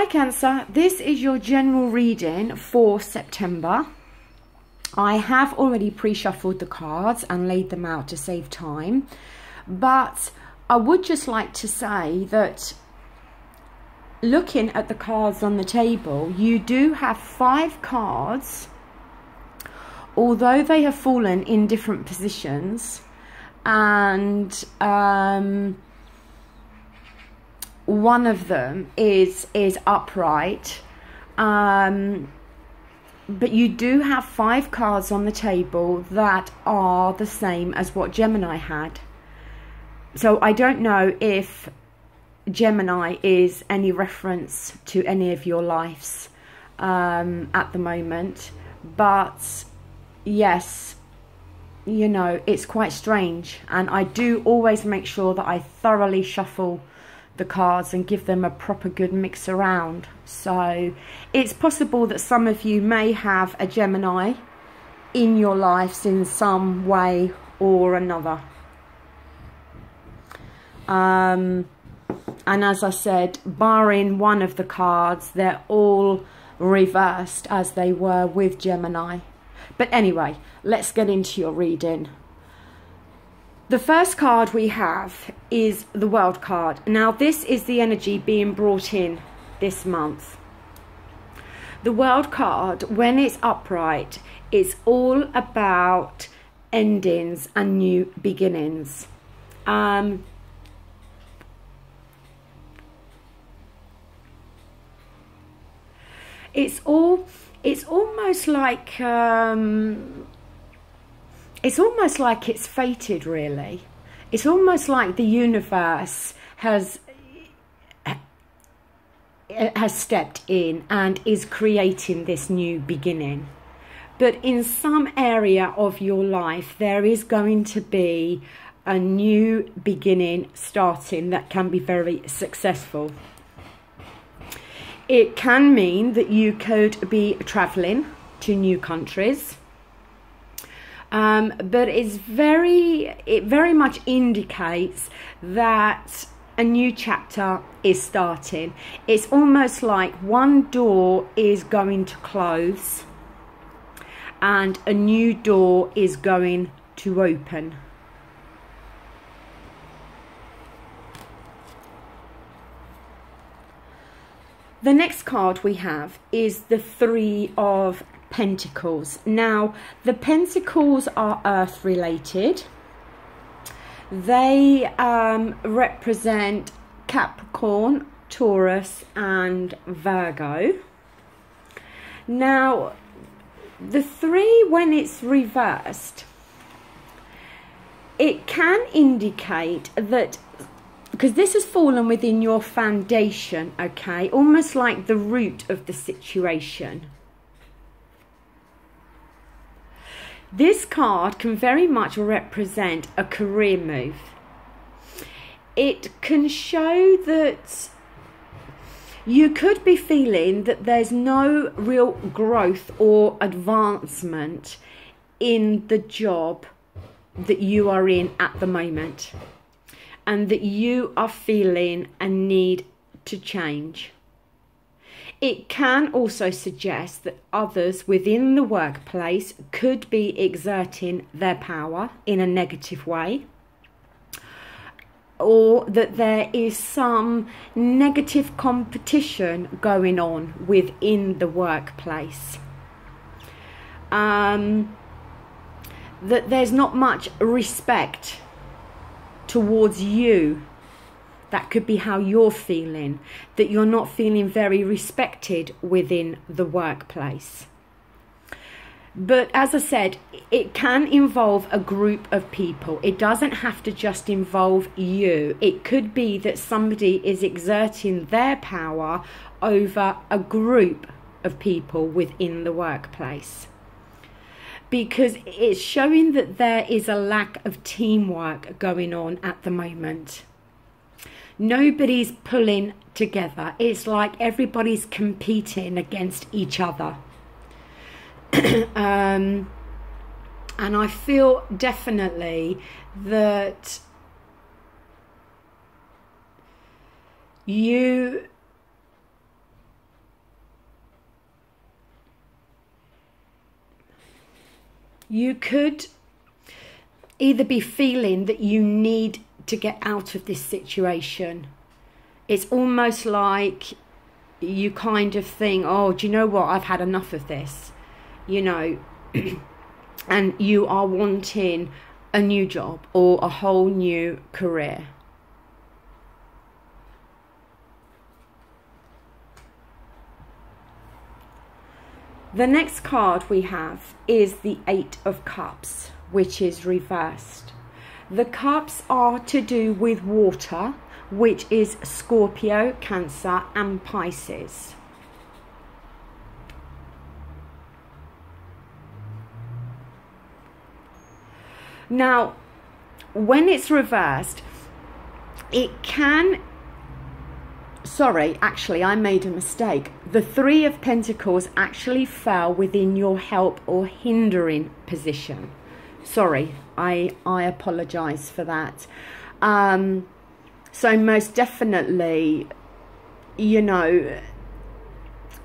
Hi Cancer, this is your general reading for September. I have already pre-shuffled the cards and laid them out to save time, but I would just like to say that looking at the cards on the table, you do have 5 cards, although they have fallen in different positions, and one of them is upright, but you do have 5 cards on the table that are the same as what Gemini had. So I don't know if Gemini is any reference to any of your lives at the moment, but yes, you know, it's quite strange, and I do always make sure that I thoroughly shuffle the cards and give them a proper good mix around. So it's possible that some of you may have a Gemini in your lives in some way or another. And as I said, barring one of the cards, they're all reversed as they were with Gemini. But anyway, let's get into your reading. The first card we have is the World card. Now, this is the energy being brought in this month. The World card, when it's upright, is all about endings and new beginnings. It's almost like it's fated, really. It's almost like the universe has stepped in and is creating this new beginning. But in some area of your life, there is going to be a new beginning starting that can be very successful. It can mean that you could be traveling to new countries. But it very much indicates that a new chapter is starting. It's almost like one door is going to close and a new door is going to open. The next card we have is the 3 of Pentacles. Now, the Pentacles are earth related. They represent Capricorn, Taurus and Virgo. Now, the 3, when it's reversed, it can indicate that, because this has fallen within your foundation, okay, almost like the root of the situation. This card can very much represent a career move. It can show that you could be feeling that there's no real growth or advancement in the job that you are in at the moment, and that you are feeling a need to change. It can also suggest that others within the workplace could be exerting their power in a negative way, or that there is some negative competition going on within the workplace. That there's not much respect towards you. That could be how you're feeling, that you're not feeling very respected within the workplace. But as I said, it can involve a group of people. It doesn't have to just involve you. It could be that somebody is exerting their power over a group of people within the workplace, because it's showing that there is a lack of teamwork going on at the moment. Nobody's pulling together. It's like everybody's competing against each other. And I feel definitely that you You could either be feeling that you need to get out of this situation. It's almost like you kind of think, oh, do you know what? I've had enough of this, you know, and you are wanting a new job or a whole new career. The next card we have is the Eight of Cups, which is reversed. The cups are to do with water, which is Scorpio, Cancer and Pisces. Now, when it's reversed, it can... Sorry, actually, I made a mistake. The Three of Pentacles actually fell within your help or hindering position. Sorry, I apologise for that. So most definitely, you know,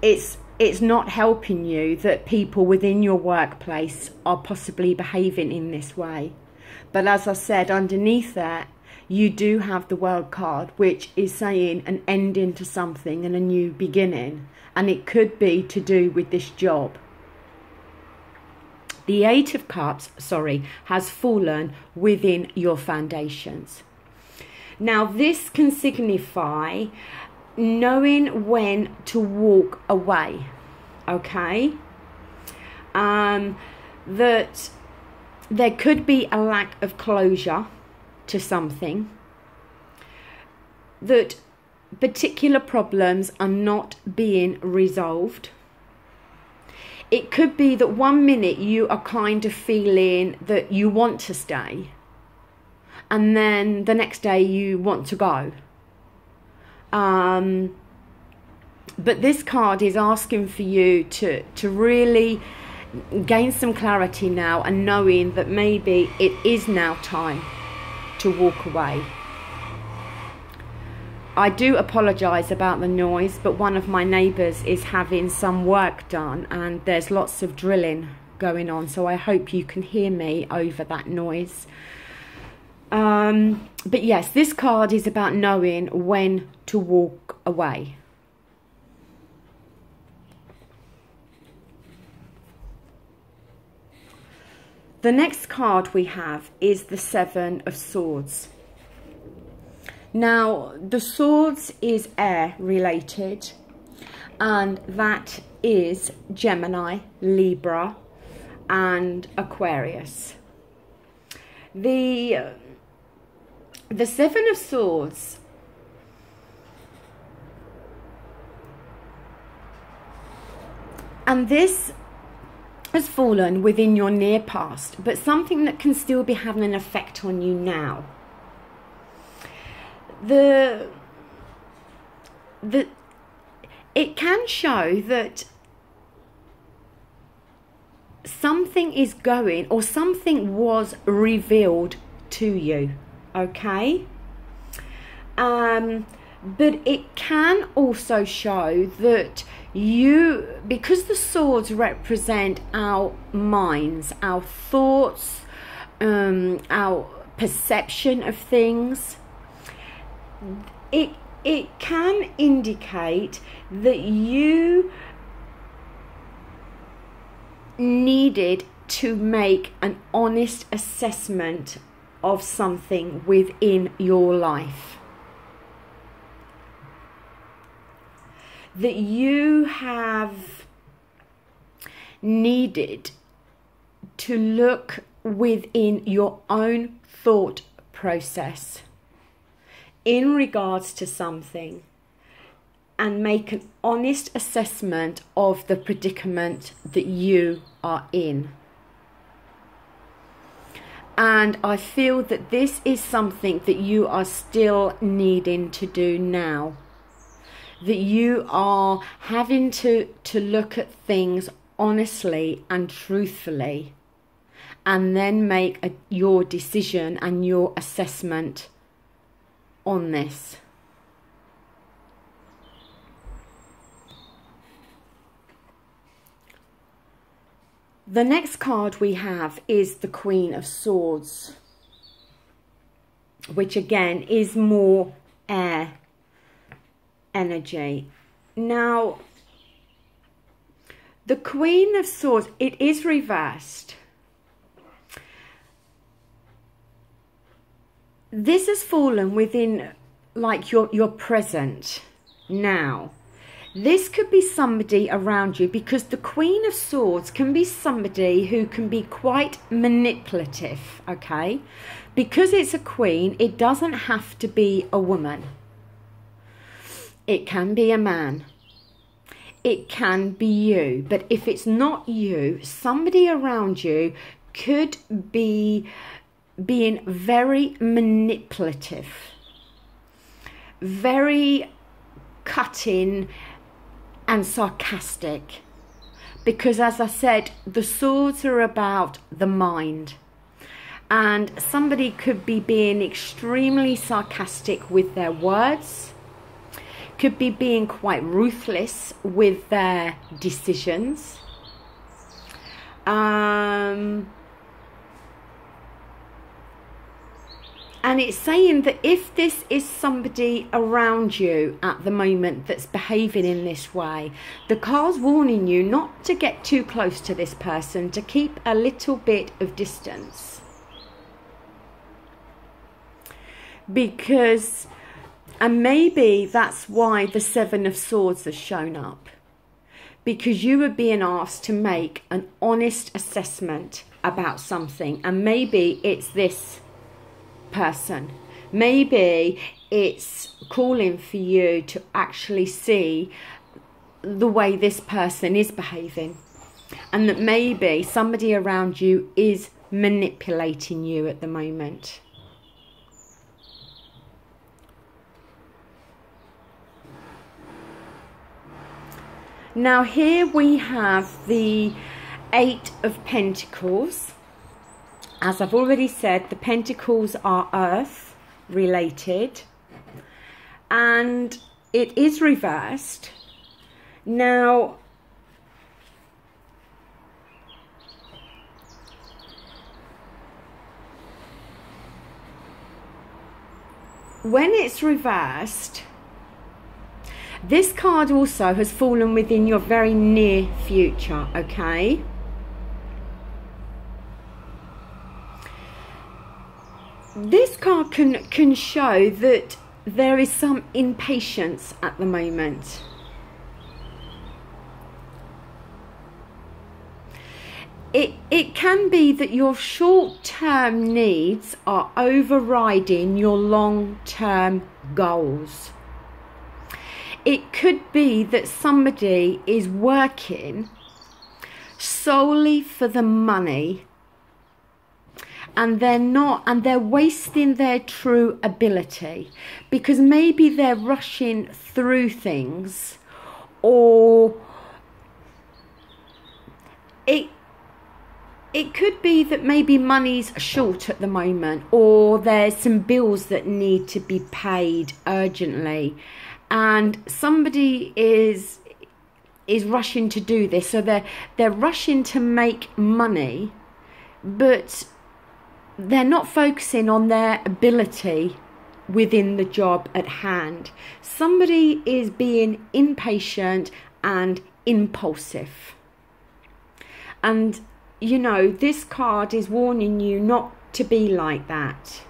it's not helping you that people within your workplace are possibly behaving in this way. But as I said, underneath that, you do have the World card, which is saying an ending to something and a new beginning. And it could be to do with this job. The Eight of Cups, sorry, has fallen within your foundations. Now, this can signify knowing when to walk away, okay? That there could be a lack of closure to something, that particular problems are not being resolved. It could be that 1 minute you are kind of feeling that you want to stay, and then the next day you want to go. But this card is asking for you to really gain some clarity now, and knowing that maybe it is now time to walk away. I do apologise about the noise, but one of my neighbours is having some work done and there's lots of drilling going on, so I hope you can hear me over that noise. But yes, this card is about knowing when to walk away. The next card we have is the Seven of Swords. Now, the Swords is air related, and that is Gemini, Libra and Aquarius. The Seven of Swords and this has fallen within your near past, but something that can still be having an effect on you now. It can show that something is going, or something was revealed to you, okay? But it can also show that you, because the swords represent our minds, our thoughts, our perception of things, it can indicate that you needed to make an honest assessment of something within your life. That you have needed to look within your own thought process in regards to something and make an honest assessment of the predicament that you are in. And I feel that this is something that you are still needing to do now. That you are having to look at things honestly and truthfully, and then make your decision and your assessment on this. The next card we have is the Queen of Swords, which again is more air energy. Now, the Queen of Swords, it is reversed. This has fallen within like your present now. This could be somebody around you, because the Queen of Swords can be somebody who can be quite manipulative, okay? Because it's a queen, it doesn't have to be a woman. It can be a man. It can be you. But if it's not you, somebody around you could be being very manipulative, very cutting and sarcastic, because as I said, the swords are about the mind, and somebody could be being extremely sarcastic with their words, could be being quite ruthless with their decisions, and it's saying that if this is somebody around you at the moment that's behaving in this way, the card's warning you not to get too close to this person, to keep a little bit of distance. Because, and maybe that's why the Seven of Swords has shown up. Because you were being asked to make an honest assessment about something, and maybe it's this person. Maybe it's calling for you to actually see the way this person is behaving, and that maybe somebody around you is manipulating you at the moment. Now here we have the Eight of Pentacles. As I've already said, the Pentacles are earth related, and it is reversed. Now, when it's reversed, this card also has fallen within your very near future, okay? This card can show that there is some impatience at the moment. It can be that your short-term needs are overriding your long-term goals. It could be that somebody is working solely for the money, and they're wasting their true ability, because maybe they're rushing through things, or it could be that maybe money's short at the moment, or there's some bills that need to be paid urgently, and somebody is rushing to do this. So they're rushing to make money, but they're not focusing on their ability within the job at hand. Somebody is being impatient and impulsive. And, you know, this card is warning you not to be like that.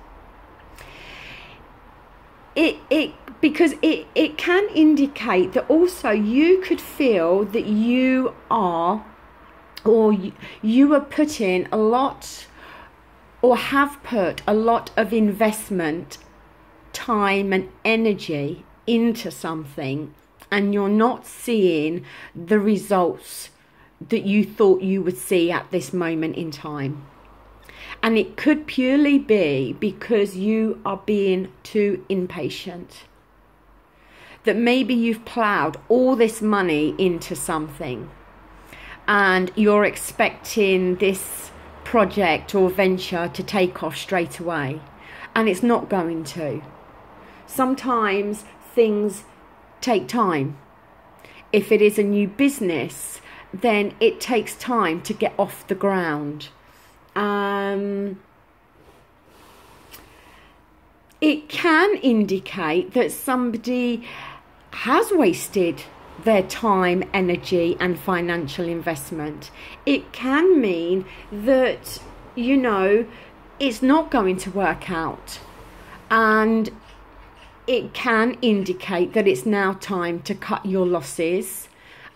Because it can indicate that also you could feel that you are, or you are putting a lot, or have put a lot of investment, time and energy into something, and you're not seeing the results that you thought you would see at this moment in time. And it could purely be because you are being too impatient. That maybe you've ploughed all this money into something, and you're expecting this project or venture to take off straight away, and it's not going to. Sometimes things take time. If it is a new business, then it takes time to get off the ground. It can indicate that somebody has wasted their time, energy and financial investment. It can mean that, you know, it's not going to work out, and it can indicate that it's now time to cut your losses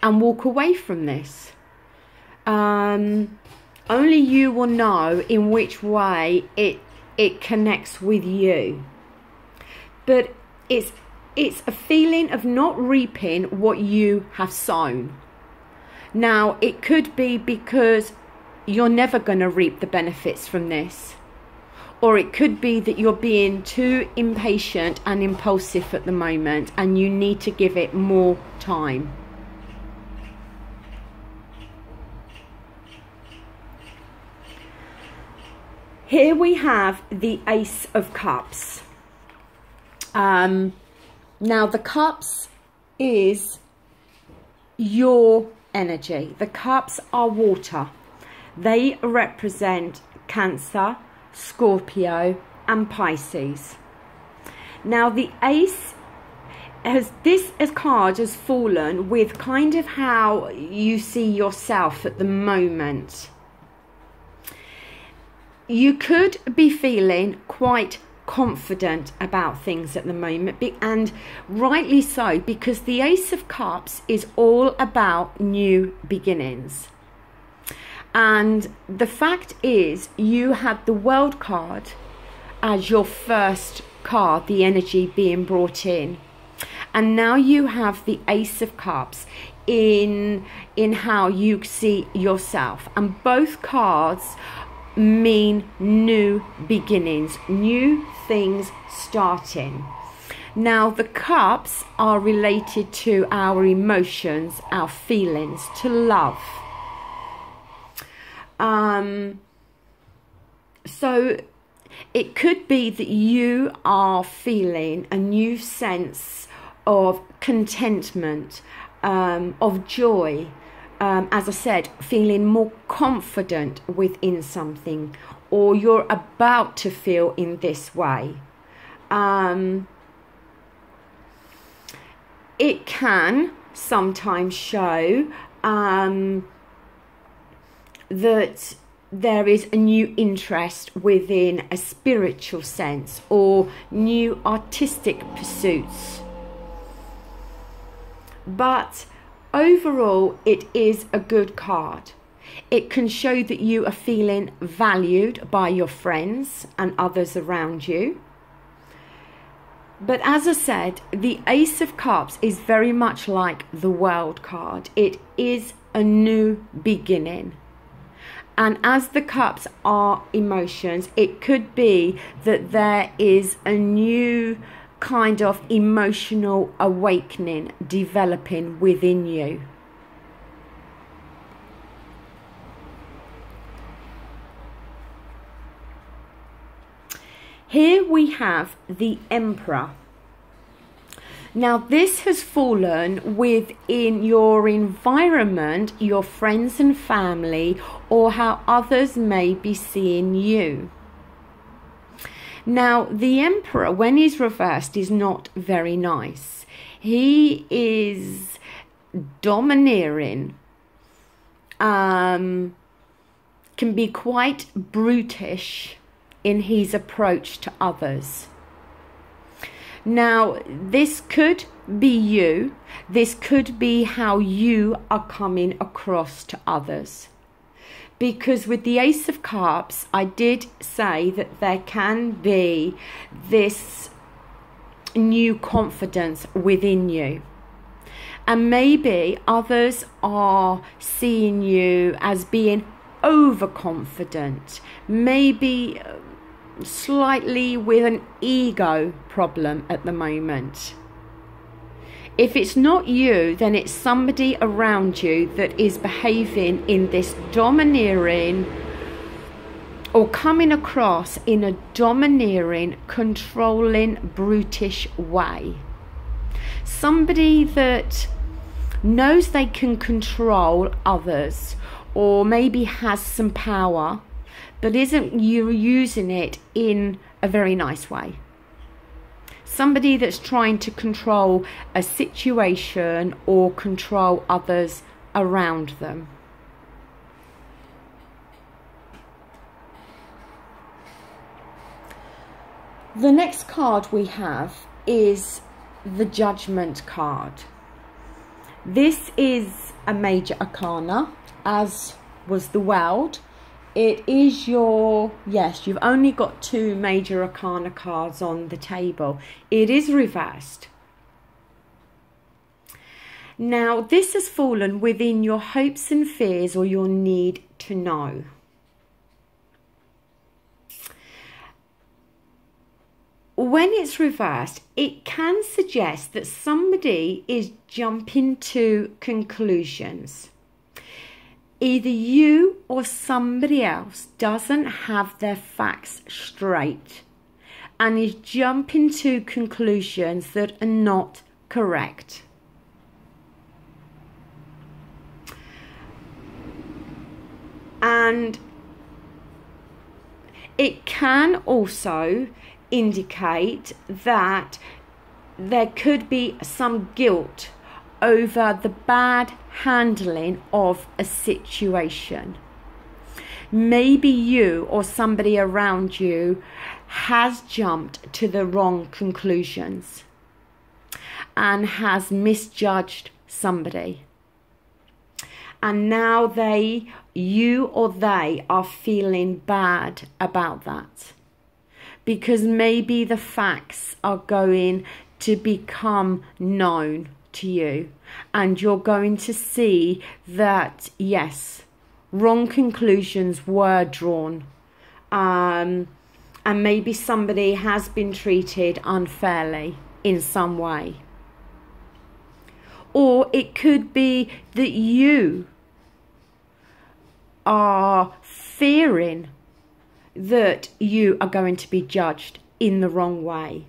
and walk away from this. Only you will know in which way it connects with you. But it's a feeling of not reaping what you have sown. Now, it could be because you're never going to reap the benefits from this. Or it could be that you're being too impatient and impulsive at the moment and you need to give it more time. Here we have the Ace of Cups. Now the cups is your energy. The cups are water. They represent Cancer, Scorpio and Pisces. Now the Ace this card has fallen with kind of how you see yourself at the moment. You could be feeling quite confident about things at the moment, and rightly so, because the Ace of Cups is all about new beginnings. And the fact is, you had the World card as your first card, the energy being brought in, and now you have the Ace of Cups in how you see yourself, and both cards mean new beginnings, new things starting. Now the cups are related to our emotions, our feelings, to love. So it could be that you are feeling a new sense of contentment, of joy, as I said, feeling more confident within something, or you're about to feel in this way. It can sometimes show that there is a new interest within a spiritual sense, or new artistic pursuits. But overall, it is a good card. It can show that you are feeling valued by your friends and others around you. But as I said, the Ace of Cups is very much like the World card. It is a new beginning. And as the cups are emotions, it could be that there is a new kind of emotional awakening developing within you. Here we have the Emperor. Now this has fallen within your environment, your friends and family, or how others may be seeing you. Now the Emperor, when he's reversed, is not very nice. He is domineering, can be quite brutish in his approach to others. Now, this could be you. This could be how you are coming across to others. Because with the Ace of Cups, I did say that there can be this new confidence within you. And maybe others are seeing you as being overconfident, maybe slightly with an ego problem at the moment. If it's not you, then it's somebody around you that is behaving in this domineering, or coming across in a domineering, controlling, brutish way. Somebody that knows they can control others, or maybe has some power, but isn't using it in a very nice way. Somebody that's trying to control a situation or control others around them. The next card we have is the Judgment card. This is a major arcana, as was the World. It is your, yes, you've only got 2 major arcana cards on the table. It is reversed. Now, this has fallen within your hopes and fears, or your need to know. When it's reversed, it can suggest that somebody is jumping to conclusions. Either you or somebody else doesn't have their facts straight and is jumping to conclusions that are not correct. And it can also indicate that there could be some guilt over the bad handling of a situation. Maybe you or somebody around you has jumped to the wrong conclusions and has misjudged somebody. And now you or they are feeling bad about that, because maybe the facts are going to become known to you, and you're going to see that, yes, wrong conclusions were drawn, and maybe somebody has been treated unfairly in some way. Or it could be that you are fearing that you are going to be judged in the wrong way.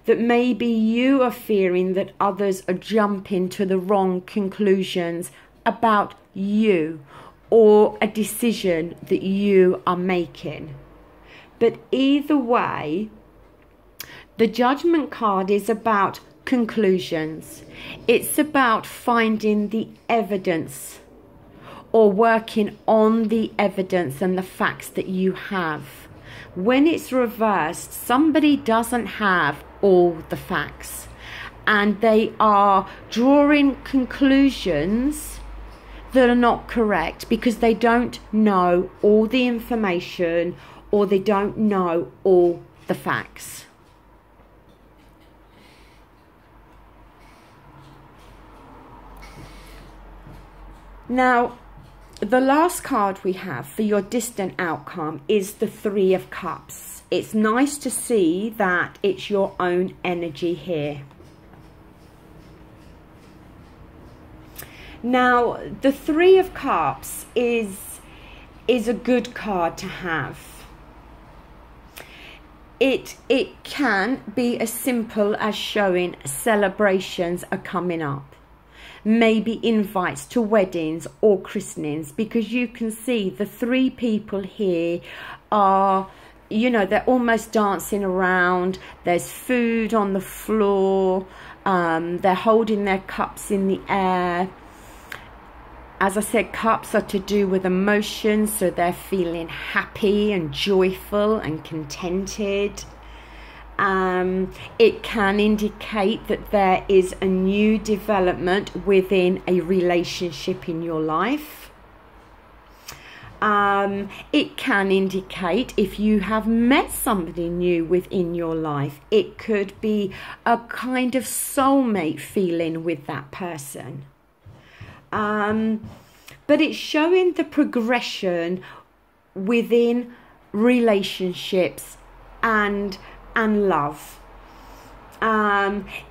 That maybe you are fearing that others are jumping to the wrong conclusions about you or a decision that you are making. But either way, the Judgment card is about conclusions. It's about finding the evidence, or working on the evidence and the facts that you have. When it's reversed, somebody doesn't have all the facts, and they are drawing conclusions that are not correct because they don't know all the information, or they don't know all the facts. Now, the last card we have for your distant outcome is the 3 of Cups. It's nice to see that it's your own energy here. Now, the 3 of Cups is a good card to have. It can be as simple as showing celebrations are coming up. Maybe invites to weddings or christenings, because you can see the 3 people here are, you know, they're almost dancing around. There's food on the floor. They're holding their cups in the air. As I said, cups are to do with emotions, so they're feeling happy and joyful and contented. It can indicate that there is a new development within a relationship in your life. It can indicate if you have met somebody new within your life. It could be a kind of soulmate feeling with that person. But it's showing the progression within relationships and love.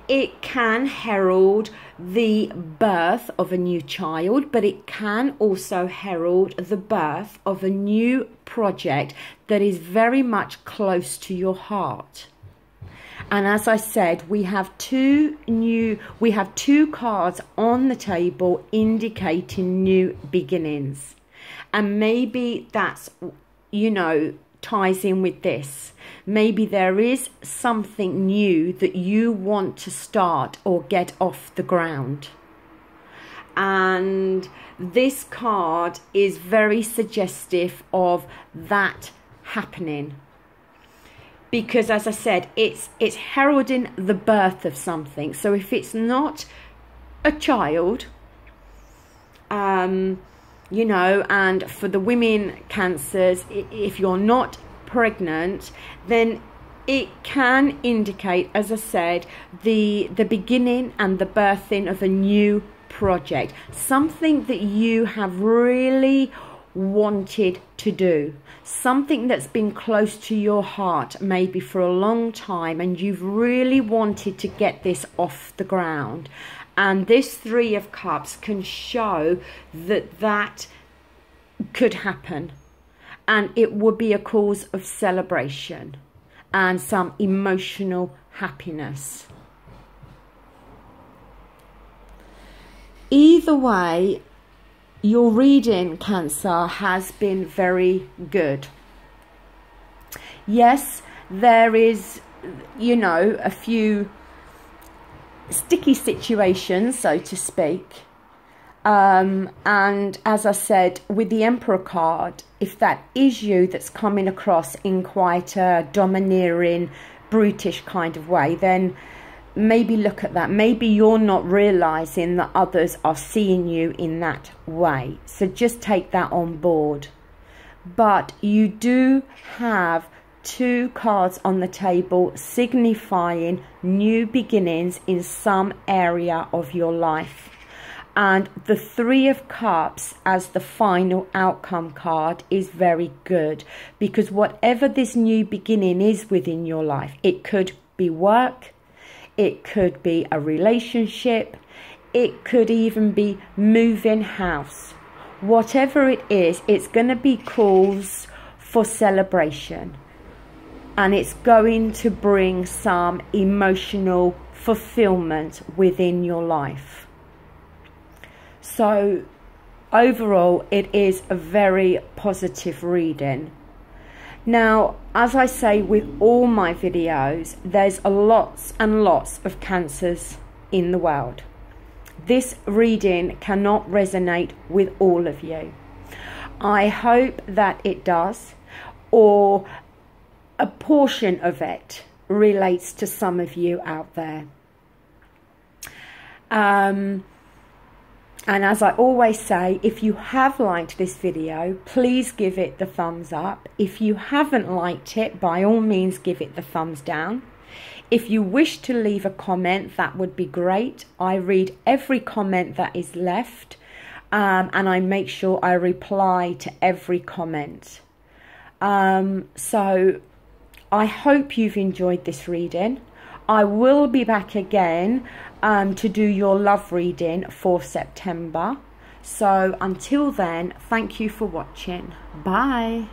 It can herald the birth of a new child, but it can also herald the birth of a new project that is very much close to your heart. And as I said, we have two cards on the table indicating new beginnings. And maybe that's, you know, ties in with this. Maybe there is something new that you want to start or get off the ground. And this card is very suggestive of that happening. Because as I said, it's heralding the birth of something. So if it's not a child, you know, and for the women Cancers, if you're not pregnant, then it can indicate, as I said, the beginning and the birthing of a new project, something that you have really wanted to do, something that's been close to your heart maybe for a long time, and you've really wanted to get this off the ground. And this Three of Cups can show that that could happen, and it would be a cause of celebration and some emotional happiness. Either way, your reading, Cancer, has been very good. Yes, there is, you know, a few sticky situations, so to speak. And as I said, with the Emperor card, if that is you that's coming across in quite a domineering, brutish kind of way, then maybe look at that. Maybe you're not realizing that others are seeing you in that way. So just take that on board. But you do have two cards on the table signifying new beginnings in some area of your life. And the Three of Cups as the final outcome card is very good, because whatever this new beginning is within your life, it could be work, it could be a relationship, it could even be moving house. Whatever it is, it's going to be cause for celebration. And it's going to bring some emotional fulfillment within your life. So overall, it is a very positive reading. Now, as I say with all my videos, there's lots and lots of Cancers in the world. This reading cannot resonate with all of you. I hope that it does, or a portion of it relates to some of you out there. And as I always say, if you have liked this video, please give it the thumbs up. If you haven't liked it, by all means give it the thumbs down. If you wish to leave a comment, that would be great. I read every comment that is left, and I make sure I reply to every comment. So I hope you've enjoyed this reading. I will be back again to do your love reading for September. So until then, thank you for watching. Bye.